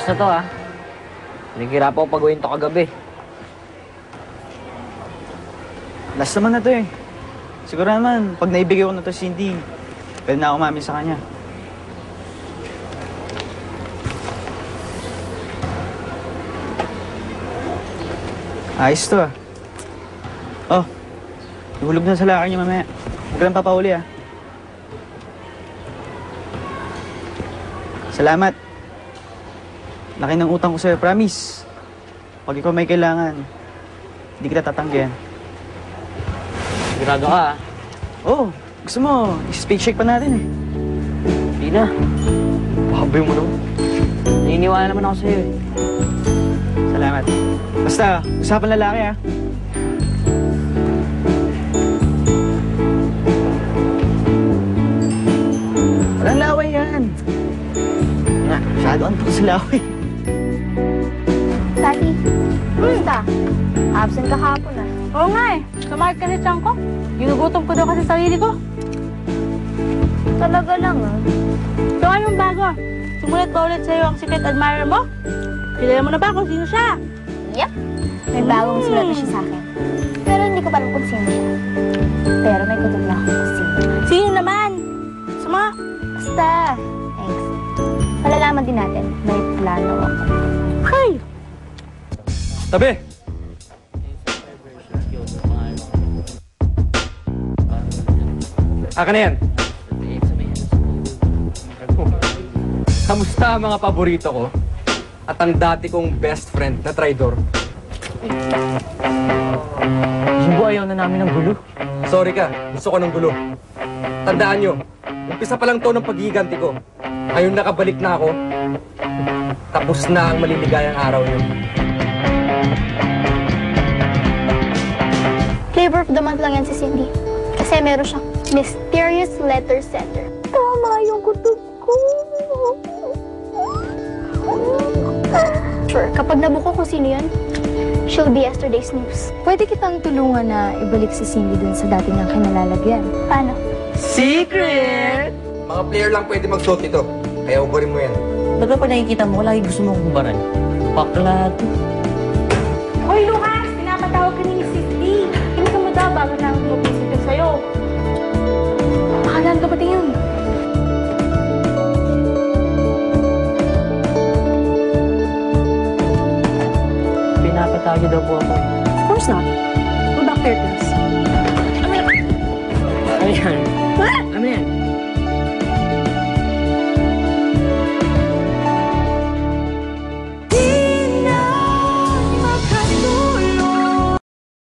Last na to, ha? Naghihirap ako pag-uwin to kagabi. Last naman na to eh. Siguro naman, pag naibigay ko na to si Cindy, pwede na ako umamin sa kanya. Ayos to ah. Oh, ihulog na sa lakar niya mamaya. Huwag ka lang papauli ah. Salamat. Laki ng utang ko sa'yo, promise. Pag ikaw may kailangan, hindi kita tatanggihan. Sigurado ka, ha? Oh, gusto mo, i-speed check pa natin eh. Hindi na. Pahabay mo naman. Naniniwala naman ako sa'yo, eh. Salamat. Basta, usapan lalaki ah. Walang laway yan. Masyado antok sa laway. Tati, kumusta? Absent ka hapon ah. Oo nga eh. Sumakit kasi tiyan ko. Ginugutom ko daw kasi sarili ko. Talaga lang ah. So anong bago? Sumulat ba ulit sa'yo ang secret admirer mo? Kilala mo na ba kung sino siya? Yep. May bagong sulat na siya sa akin. Pero hindi ko pa alam kung sino siya. Pero may kutob na ako kung sino. Sino naman? Sama? Basta, thanks. Malalaman din natin, may plano ako. Hey! Tabi! Aka na yan. Kamusta ang mga paborito ko? At ang dati kong best friend na traidor? Jimbo, ayaw na namin ng gulo. Sorry ka, gusto ko ng gulo. Tandaan nyo, umpisa pa lang to ng paghihiganti ko. Ngayon nakabalik na ako, tapos na ang maliligayang araw nyo. Flavor of the month lang yan si Cindy. Kasi meron siyang mysterious letter sender. Tama yung kutob ko. Sure, kapag nabuko kung sino yan, she'll be yesterday's news. Pwede kitang tulungan na ibalik si Cindy dun sa dati niyang kinalalagyan. Paano? Secret! Mga player lang pwede magsuot ito, kaya ubarin mo yan. Ba't ba nakikita mo, lagi gusto mong kubaran? Bakla to. Hoy, Lucas! Pinapatawag ka ni Cindy. Hindi ka mo daw bago na ako mag-isipin sa'yo. Makalaan ka ba tingin? Pinapatawag daw po ako. Of course not.